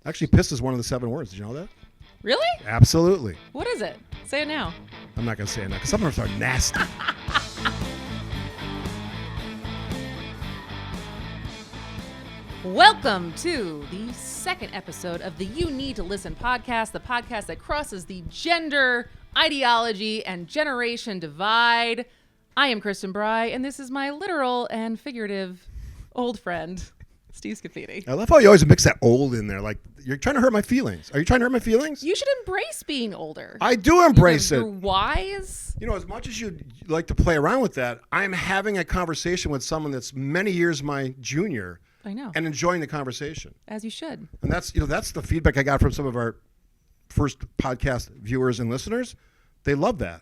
Actually, piss is one of the 7 words. Did you know that? Really? Absolutely. What is it? Say it now. I'm not going to say it now because some of them are nasty. Welcome to the second episode of the You Need to Listen podcast, the podcast that crosses the gender, ideology, and generation divide. I am Kristin Brey, and this is my literal and figurative old friend, Steve Scaffidi. I love how you always mix that old in there. Like, you're trying to hurt my feelings. Are you trying to hurt my feelings? You should embrace being older. I do embrace You're it. wise. You know, as much as you'd like to play around with that, I'm having a conversation with someone that's many years my junior. I know. And enjoying the conversation. As you should. And that's the feedback I got from some of our first podcast viewers and listeners. They love that.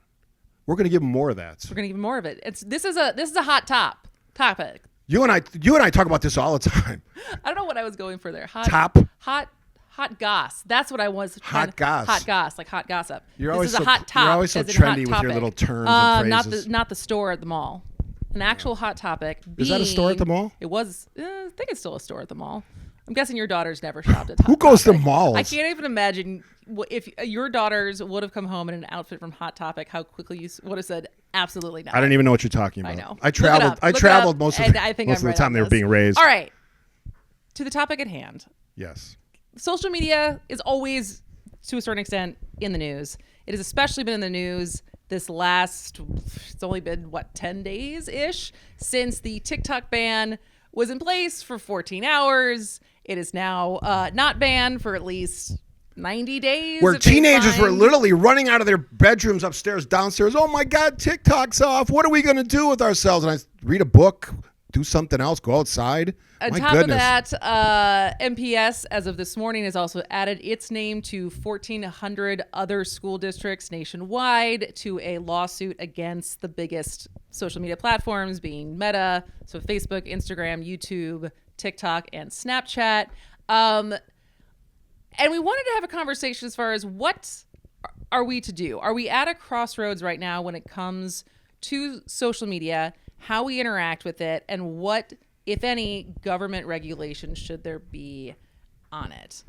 We're going to give them more of that. We're going to give them more of it. This is a hot topic. You and I talk about this all the time. I don't know what I was going for there. Hot goss. That's what I was. Hot goss. Hot goss, like hot gossip. You're this always is so, a hot top. You're always so as in hot trendy with your topic. little terms and phrases. Not the store at the mall. An actual hot topic. Is that a store at the mall? It was. I think it's still a store at the mall. I'm guessing your daughter's never shopped at Hot Who goes Topic. to malls? I can't even imagine if your daughters would have come home in an outfit from Hot Topic, how quickly you would have said, absolutely not. I don't even know what you're talking about. I know. I traveled most of the time they were being raised. All right. To the topic at hand. Yes. Social media is always, to a certain extent, in the news. It has especially been in the news this last, it's only been, 10 days-ish since the TikTok ban was in place for 14 hours. It is now not banned for at least 90 days. Where teenagers were literally running out of their bedrooms upstairs, downstairs. Oh my God, TikTok's off. What are we going to do with ourselves? And I read a book, do something else, go outside. On top of that, MPS, as of this morning, has also added its name to 1,400 other school districts nationwide to a lawsuit against the biggest social media platforms, being Meta, so Facebook, Instagram, YouTube, TikTok, and Snapchat. And we wanted to have a conversation as far as what are we to do? Are we at a crossroads right now when it comes to social media, how we interact with it, and what, if any, government regulation should there be on it?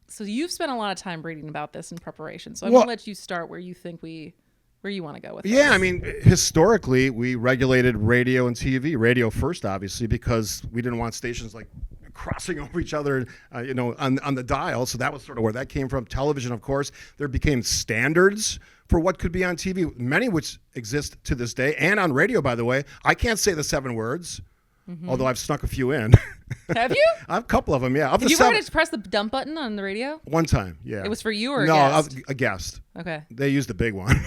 So you've spent a lot of time reading about this in preparation. So I'm going to let you start where you think where you want to go with this. Yeah, I mean, historically, we regulated radio and TV. Radio first, obviously, because we didn't want stations like crossing over each other, on the dial. So that was sort of where that came from. Television, of course, there became standards for what could be on TV, many which exist to this day, and on radio, by the way. I can't say the 7 words. Mm-hmm. Although I've snuck a few in. Have you? I have a couple of them, yeah. Have you ever had to press the dump button on the radio? One time, yeah. It was for you or a guest? No, I was a guest. Okay. They used the big one.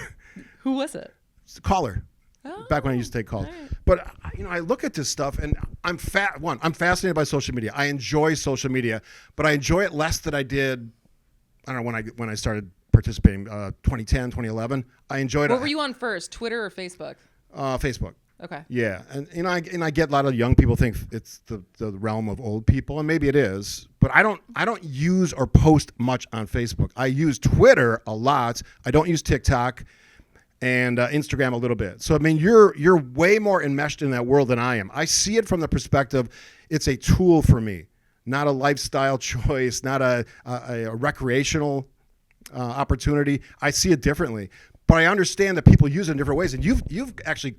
Who was it? It's the caller. Oh, back when I used to take calls. Right. But, I look at this stuff, and I'm fascinated by social media. I enjoy social media, but I enjoy it less than I did, I don't know, when I started participating, 2010, 2011. I enjoyed it. What were you on first, Twitter or Facebook? Facebook. Okay. Yeah, and I get a lot of young people think it's the realm of old people, and maybe it is, but I don't use or post much on Facebook. I use Twitter a lot. I don't use TikTok and Instagram a little bit. So I mean, you're way more enmeshed in that world than I am. I see it from the perspective it's a tool for me, not a lifestyle choice, not a recreational opportunity. I see it differently, but I understand that people use it in different ways, and you've actually.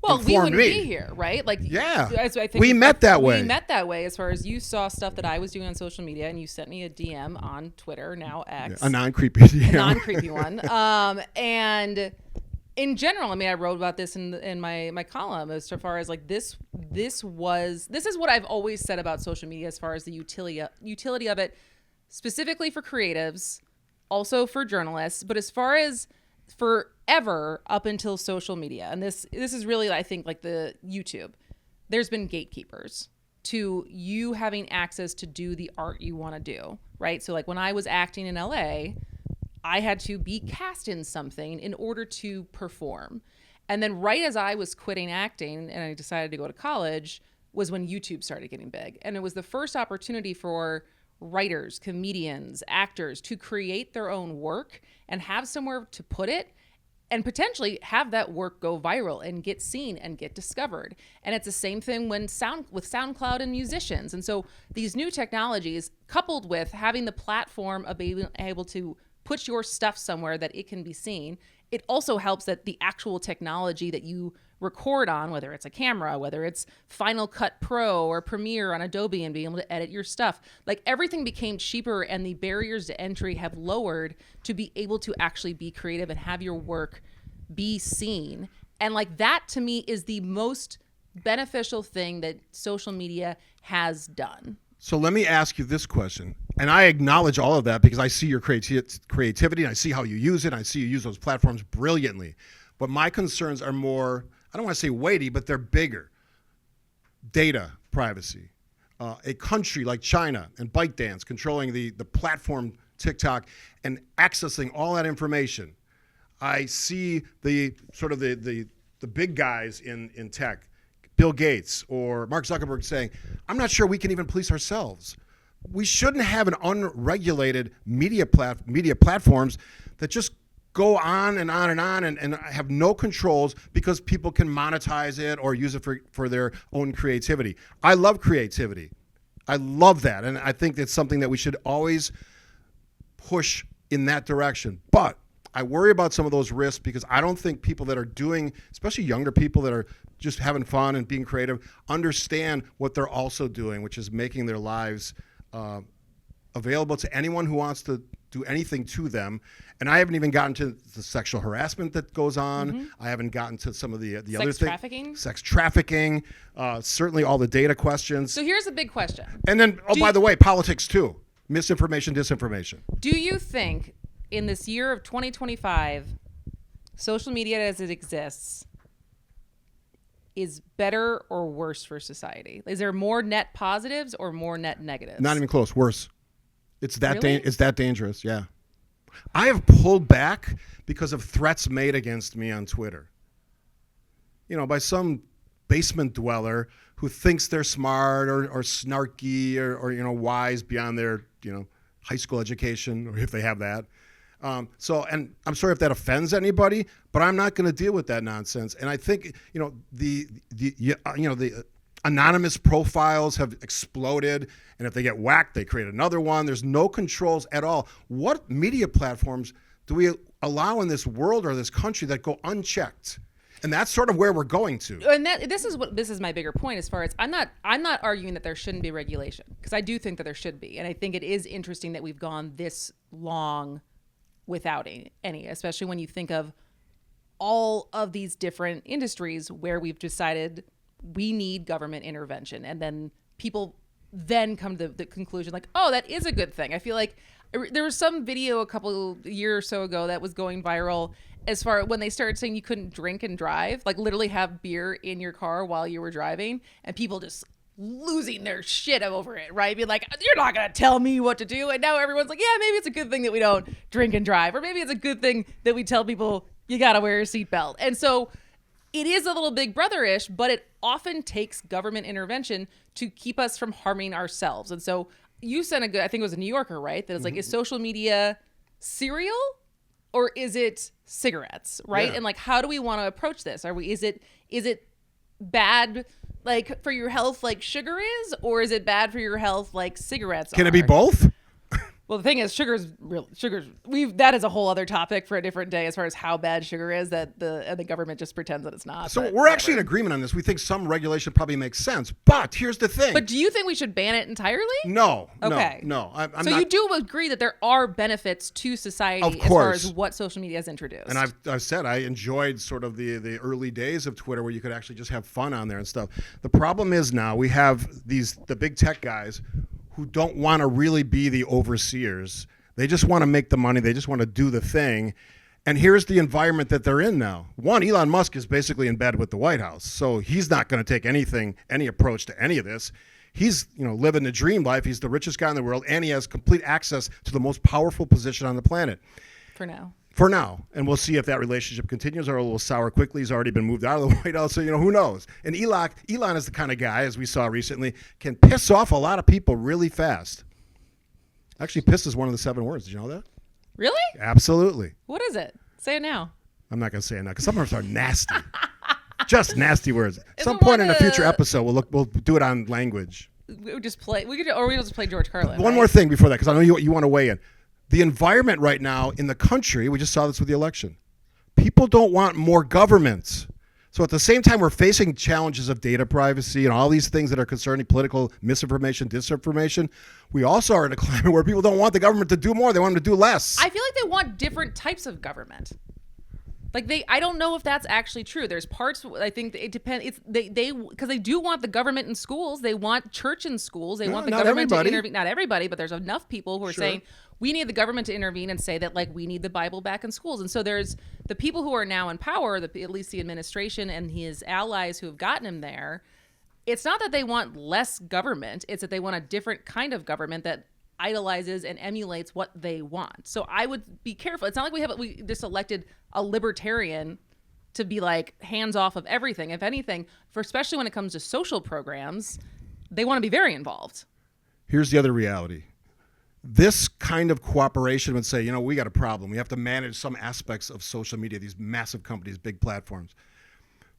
Well, we wouldn't be here, right? Like, yeah, I think we met that way. We met that way as far as you saw stuff that I was doing on social media, and you sent me a DM on Twitter, now X. Yeah, a non-creepy DM. A non-creepy one. And in general, I mean, I wrote about this in my column as far as like this is what I've always said about social media as far as the utility of it, specifically for creatives, also for journalists, but as far as forever up until social media. And this is really, I think, like the YouTube. There's been gatekeepers to you having access to do the art you want to do, right? So like when I was acting in LA, I had to be cast in something in order to perform. And then right as I was quitting acting and I decided to go to college was when YouTube started getting big. And it was the first opportunity for writers, comedians, actors to create their own work and have somewhere to put it and potentially have that work go viral and get seen and get discovered. And it's the same thing with SoundCloud and musicians. And so these new technologies, coupled with having the platform of being able to put your stuff somewhere that it can be seen, it also helps that the actual technology that you record on, whether it's a camera, whether it's Final Cut Pro or Premiere on Adobe, and being able to edit your stuff, like everything became cheaper, and the barriers to entry have lowered to be able to actually be creative and have your work be seen. And like that to me is the most beneficial thing that social media has done. So let me ask you this question. And I acknowledge all of that because I see your creativity and I see how you use it. I see you use those platforms brilliantly. But my concerns are more, I don't want to say weighty, but they're bigger. Data privacy. A country like China and ByteDance controlling the platform TikTok and accessing all that information. I see the sort of the big guys in tech, Bill Gates or Mark Zuckerberg, saying, I'm not sure we can even police ourselves. We shouldn't have an unregulated media platforms that just go on and on and on and have no controls because people can monetize it or use it for their own creativity. I love creativity. I love that. And I think it's something that we should always push in that direction. But I worry about some of those risks because I don't think people that are doing, especially younger people that are just having fun and being creative, understand what they're also doing, which is making their lives available to anyone who wants to do anything to them. And I haven't even gotten to the sexual harassment that goes on. Mm-hmm. I haven't gotten to some of the other things. Sex trafficking. Certainly all the data questions. So here's a big question. And then, by the way, politics too. Misinformation, disinformation. Do you think in this year of 2025, social media as it exists is better or worse for society? Is there more net positives or more net negatives? Not even close. Worse. It's that Really? It's that dangerous. Yeah. I have pulled back because of threats made against me on Twitter. You know, by some basement dweller who thinks they're smart or snarky or you know, wise beyond their, you know, high school education, or if they have that. And I'm sorry if that offends anybody, but I'm not going to deal with that nonsense. And I think, you know, the anonymous profiles have exploded, and if they get whacked, they create another one. There's no controls at all. What media platforms do we allow in this world or this country that go unchecked? And that's sort of where we're going to. And this is my bigger point as far as I'm not arguing that there shouldn't be regulation, because I do think that there should be. And I think it is interesting that we've gone this long without any, especially when you think of all of these different industries where we've decided we need government intervention, and then people then come to the conclusion like, oh, that is a good thing. I feel like there was some video a year or so ago that was going viral as far when they started saying you couldn't drink and drive, like literally have beer in your car while you were driving, and people just losing their shit over it, right? Be like, you're not gonna tell me what to do. And now everyone's like, yeah, maybe it's a good thing that we don't drink and drive, or maybe it's a good thing that we tell people you gotta wear a seatbelt. And so it is a little Big Brother-ish, but it often takes government intervention to keep us from harming ourselves. And so you sent I think it was a New Yorker, right? That it's like, is social media cereal or is it cigarettes, right? Yeah. And like, how do we want to approach this? Is it bad like for your health like sugar is, or is it bad for your health like cigarettes Can are? it be both? Well, the thing is, that is a whole other topic for a different day as far as how bad sugar is that the government just pretends that it's not. So we're actually in agreement on this. We think some regulation probably makes sense. But here's the thing. But do you think we should ban it entirely? No. Okay. No. I'm so not. you do agree that there are benefits to society Of as far course. as what social media has introduced. And I've said I enjoyed sort of the early days of Twitter where you could actually just have fun on there and stuff. The problem is now we have the big tech guys who don't want to really be the overseers. They just want to make the money. They just want to do the thing. And here's the environment that they're in now. One, Elon Musk is basically in bed with the White House. So he's not going to take any approach to any of this. He's, living the dream life. He's the richest guy in the world, and he has complete access to the most powerful position on the planet. For now. And we'll see if that relationship continues or a little sour quickly. He's already been moved out of the White House, so, who knows? And Elon is the kind of guy, as we saw recently, can piss off a lot of people really fast. Actually, piss is one of the 7 words. Did you know that? Really? Absolutely. What is it? Say it now. I'm not going to say it now because some of them are nasty. Just nasty words. At some it point one in a of future the- episode, we'll do it on language. We would just play. We could, or we just play George Carlin. One right? more thing before that, because I know you want to weigh in. The environment right now in the country, we just saw this with the election. People don't want more government. So at the same time, we're facing challenges of data privacy and all these things that are concerning political misinformation, disinformation. We also are in a climate where people don't want the government to do more. They want them to do less. I feel like they want different types of government. Like I don't know if that's actually true. There's parts. I think it depends. It's they because they do want the government in schools. They want church in schools. They want the not government everybody. to intervene. Not everybody, but there's enough people who are Sure. saying we need the government to intervene and say that like we need the Bible back in schools. And so there's the people who are now in power, at least the administration and his allies who have gotten him there. It's not that they want less government. It's that they want a different kind of government that idolizes and emulates what they want. So I would be careful. It's not like we just elected a libertarian to be like hands off of everything. If anything, for especially when it comes to social programs, they want to be very involved. Here's the other reality. This kind of cooperation would say, we got a problem. We have to manage some aspects of social media, these massive companies, big platforms.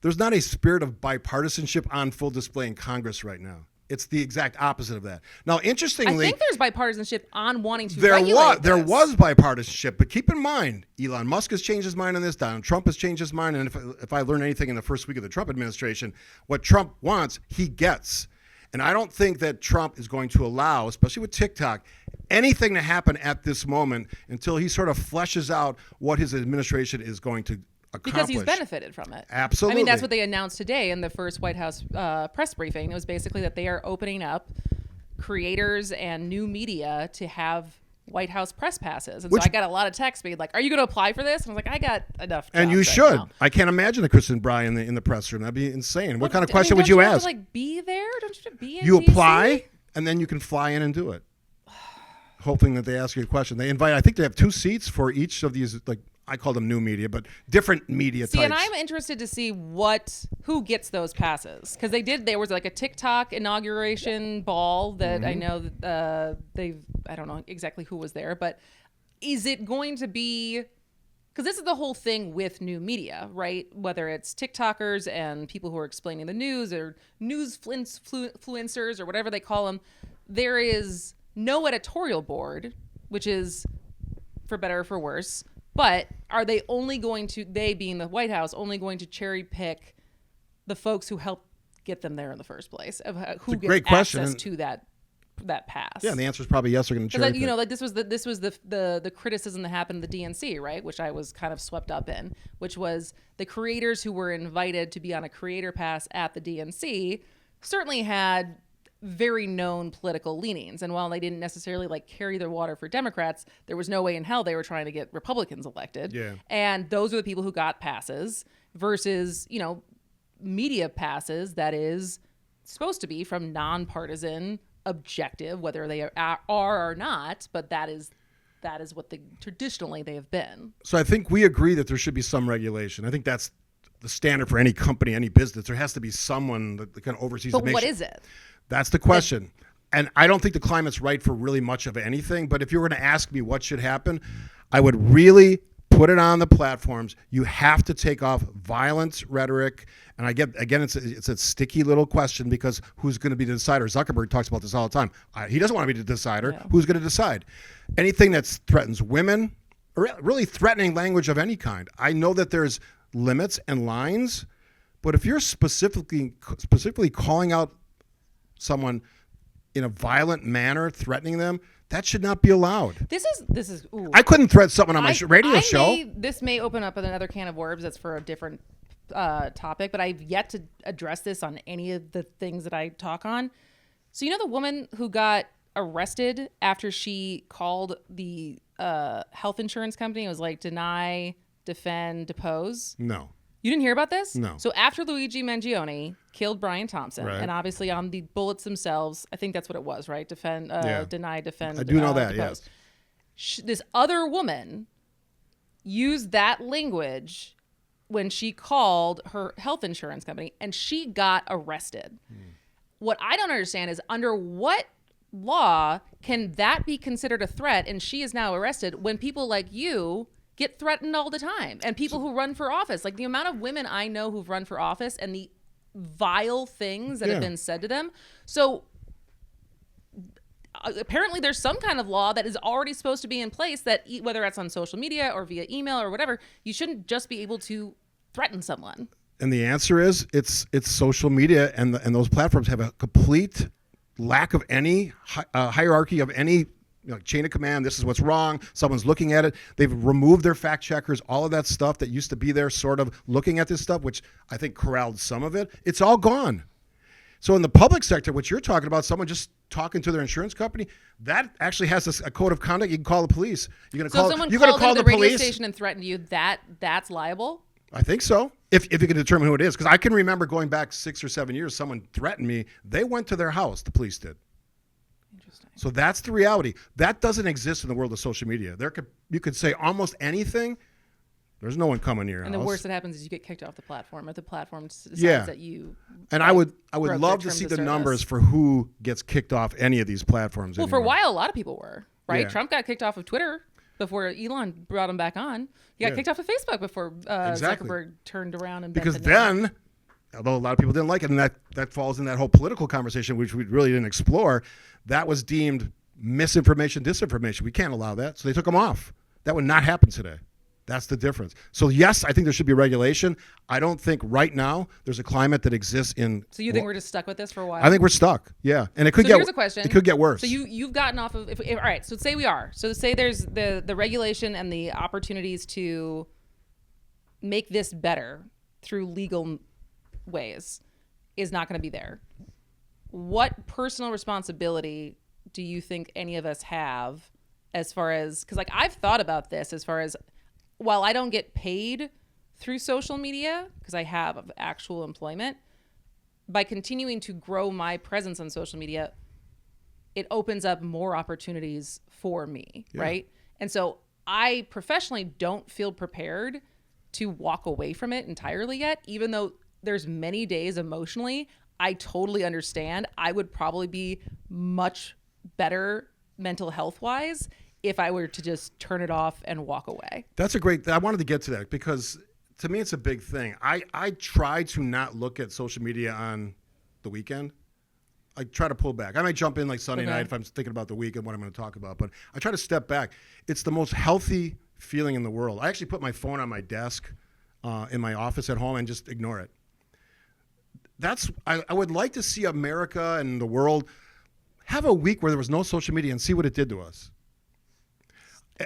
There's not a spirit of bipartisanship on full display in Congress right now. It's the exact opposite of that. Now, interestingly, I think there's bipartisanship on wanting to there regulate there this. was bipartisanship, but keep in mind, Elon Musk has changed his mind on this. Donald Trump has changed his mind, and if I learn anything in the first week of the Trump administration, what Trump wants, he gets. And I don't think that Trump is going to allow, especially with TikTok, anything to happen at this moment until he sort of fleshes out what his administration is going to accomplish. Because he's benefited from it. Absolutely. I mean, that's what they announced today in the first White House press briefing. It was basically that they are opening up creators and new media to have White House press passes. And so I got a lot of texts being like, are you going to apply for this? And I was like, I got enough jobs And you right should. now. I can't imagine a Kristin Brey in the press room. That'd be insane. What kind of I mean, question would don't you have ask? To, like, be there? Don't you have to be in You DC? apply, and then you can fly in and do it. Hoping that they ask you a question. They invite, I think they have 2 seats for each of these, like, I call them new media, but different media See, types. and I'm interested to see who gets those passes, because there was like a TikTok inauguration ball that I know I don't know exactly who was there, but is it going to be, because this is the whole thing with new media, right? Whether it's TikTokers and people who are explaining the news or news influencers or whatever they call them, there is no editorial board, which is for better or for worse. But are they only going to, they being the White House, only going to cherry pick the folks who helped get them there in the first place? Of who gets great question. access to that pass? Yeah, and the answer is probably yes. They're going to cherry pick. Like this was the criticism that happened at the DNC, right? Which I was kind of swept up in, which was the creators who were invited to be on a creator pass at the DNC certainly had very known political leanings. And while they didn't necessarily like carry their water for Democrats, there was no way in hell they were trying to get Republicans elected. Yeah. And those are the people who got passes versus, media passes that is supposed to be from nonpartisan, objective, whether they are or not, but that is what traditionally they have been. So I think we agree that there should be some regulation. I think that's the standard for any company, any business. There has to be someone that kind of oversees. But what is it? That's the question. And I don't think the climate's right for really much of anything. But if you were going to ask me what should happen, I would really put it on the platforms. You have to take off violent rhetoric. And it's a sticky little question because who's going to be the decider? Zuckerberg talks about this all the time. He doesn't want to be the decider. Yeah. Who's going to decide? Anything that threatens women, or really threatening language of any kind. I know that there's limits and lines, but if you're specifically calling out someone in a violent manner, threatening them, that should not be allowed. This is. Ooh. I couldn't threat someone on my radio show. This may open up another can of worms. That's for a different topic, but I've yet to address this on any of the things that I talk on. So the woman who got arrested after she called the health insurance company, it was like deny, defend, depose. No. You didn't hear about this? No. So after Luigi Mangione killed Brian Thompson, Right. and obviously on the bullets themselves, I think that's what it was, right? Defend, deny, defend. I do know that, depose. yes. This other woman used that language when she called her health insurance company, and she got arrested. What I don't understand is under what law can that be considered a threat, and she is now arrested when people like you get threatened all the time. And people who run for office, like the amount of women I know who've run for office and the vile things that have been said to them. So apparently there's some kind of law that is already supposed to be in place that whether it's on social media or via email or whatever, you shouldn't just be able to threaten someone. And the answer is it's social media, and those platforms have a complete lack of any hierarchy of any chain of command. This is what's wrong. Someone's looking at it. They've removed their fact checkers, all of that stuff that used to be there sort of looking at this stuff, which I think corralled some of it. It's all gone. So in the public sector, what you're talking about, someone just talking to their insurance company, that actually has a code of conduct. You can call the police. You're going to call. So if someone you're going to call into the radio police station and threatened you, that's liable? I think so. If you can determine who it is. Because I can remember going back 6 or 7 years, someone threatened me. They went to their house. The police did. Interesting. So that's the reality. That doesn't exist in the world of social media. You could say almost anything. There's no one coming near your house. And the worst that happens is you get kicked off the platform, or the platform decides that you. And I would love to see the numbers for who gets kicked off any of these platforms. Well, anymore. for a while, a lot of people were, right? Yeah. Trump got kicked off of Twitter before Elon brought him back on. He got kicked off of Facebook before Zuckerberg turned around and because then, although a lot of people didn't like it, and that falls in that whole political conversation, which we really didn't explore, that was deemed misinformation, disinformation. We can't allow that, so they took them off. That would not happen today. That's the difference. So yes, I think there should be regulation. I don't think right now there's a climate that exists in. So you think we're just stuck with this for a while? I think we're stuck. Yeah, and it could get. Here's a question. It could get worse. So you've gotten off of. If all right. So say we are. So say there's the regulation and the opportunities to make this better through legal ways is not going to be there. What personal responsibility do you think any of us have as far as, because like I've thought about this as far as, while I don't get paid through social media because I have actual employment, by continuing to grow my presence on social media, it opens up more opportunities for me, right? And so I professionally don't feel prepared to walk away from it entirely yet, even though there's many days emotionally, I totally understand. I would probably be much better mental health wise if I were to just turn it off and walk away. That's a great, I wanted to get to that because to me, it's a big thing. I try to not look at social media on the weekend. I try to pull back. I might jump in like Sunday night if I'm thinking about the week and what I'm going to talk about, but I try to step back. It's the most healthy feeling in the world. I actually put my phone on my desk in my office at home and just ignore it. I would like to see America and the world have a week where there was no social media and see what it did to us.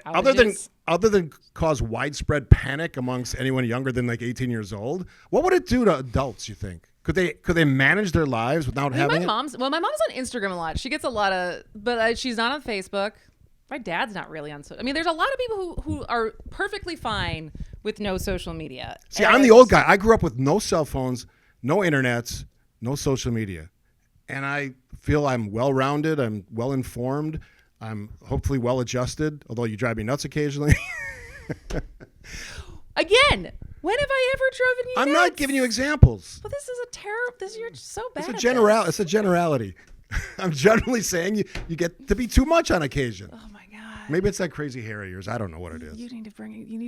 Other than cause widespread panic amongst anyone younger than like 18 years old, what would it do to adults, you think? Could they manage their lives without having it? My mom's on Instagram a lot. She gets a lot of, but she's not on Facebook. My dad's not really on social. I mean, there's a lot of people who are perfectly fine with no social media. See, I'm the old guy. I grew up with no cell phones, no internets, no social media. And I feel I'm well-rounded, I'm well-informed, I'm hopefully well-adjusted, although you drive me nuts occasionally. Again, when have I ever driven you nuts? I'm not giving you examples. But this is a terrible, you're so bad It's a generality. I'm generally saying you get to be too much on occasion. Oh my God. Maybe it's that crazy hair of yours. I don't know what it is. You need to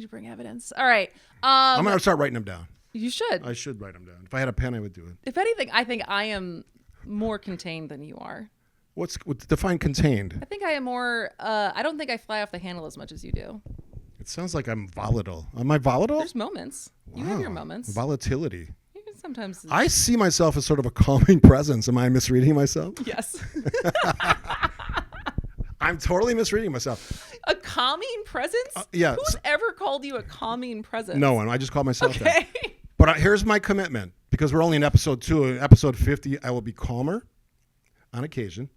bring evidence. All right. I'm going to start writing them down. You should. I should write them down. If I had a pen, I would do it. If anything, I think I am more contained than you are. What's define contained? I think I am more, I don't think I fly off the handle as much as you do. It sounds like I'm volatile. Am I volatile? There's moments. Wow. You have your moments. Volatility. You can sometimes. I see myself as sort of a calming presence. Am I misreading myself? Yes. I'm totally misreading myself. A calming presence? Yeah. Who's ever called you a calming presence? No one. I just call myself that. Okay. But here's my commitment. Because we're only in episode 2. In episode 50, I will be calmer on occasion.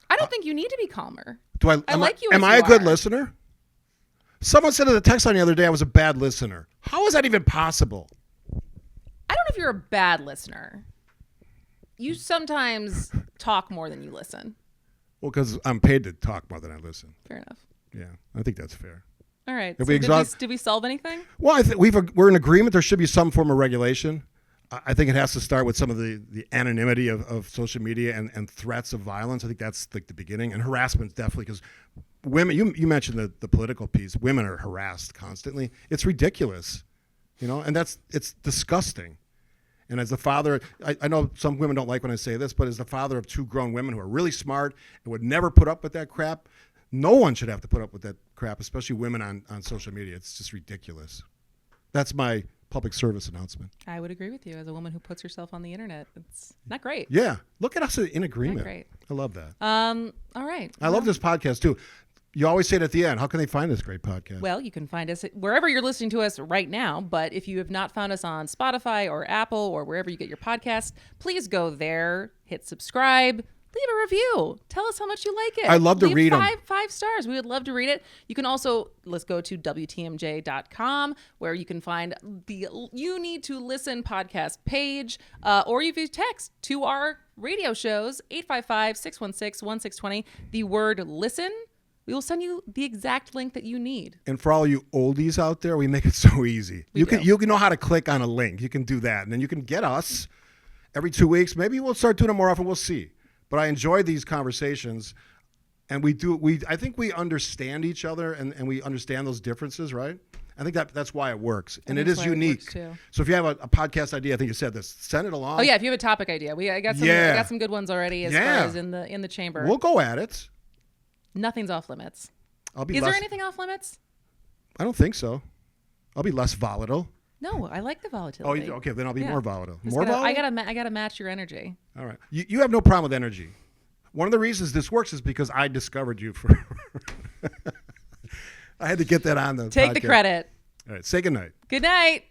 I don't think you need to be calmer. Am I a good listener? Someone said in the text line the other day I was a bad listener. How is that even possible? I don't know if you're a bad listener. You sometimes talk more than you listen. Well, because I'm paid to talk more than I listen. Fair enough. Yeah, I think that's fair. All right. If So did we solve anything? Well, I think we're in agreement. There should be some form of regulation. I think it has to start with some of the anonymity of social media and threats of violence. I think that's like the beginning. And harassment, definitely, because women, you mentioned the political piece. Women are harassed constantly. It's ridiculous, and it's disgusting. And as the father, I know some women don't like when I say this, but as the father of 2 grown women who are really smart and would never put up with that crap, no one should have to put up with that crap, especially women on social media. It's just ridiculous. That's my public service announcement. I would agree with you. As a woman who puts herself on the internet, it's not great. Yeah. Look at us in agreement. Not great. I love that. All right. I love this podcast too. You always say it at the end. How can they find this great podcast? Well, you can find us wherever you're listening to us right now. But if you have not found us on Spotify or Apple or wherever you get your podcasts, please go there, hit subscribe, leave a review. Tell us how much you like it. I love to read them. 5 stars. We would love to read it. You can also, let's go to WTMJ.com where you can find the You Need to Listen podcast page. Or if you text to our radio shows, 855-616-1620, the word listen. We will send you the exact link that you need. And for all you oldies out there, we make it so easy. You can know how to click on a link. You can do that. And then you can get us every 2 weeks. Maybe we'll start doing it more often. We'll see. But I enjoy these conversations. And I think we understand each other and we understand those differences, right? I think that's why it works. And it is unique. So if you have a podcast idea, I think you said this, send it along. Oh yeah, if you have a topic idea. I got some good ones already as far as in the chamber. We'll go at it. Nothing's off limits. Is there anything off limits? I don't think so. I'll be less volatile. No, I like the volatility. Oh, okay. Then I'll be more volatile. I gotta match your energy. All right. You have no problem with energy. One of the reasons this works is because I discovered you for. I had to get that on the Take podcast. the credit. All right. Say goodnight. Good night.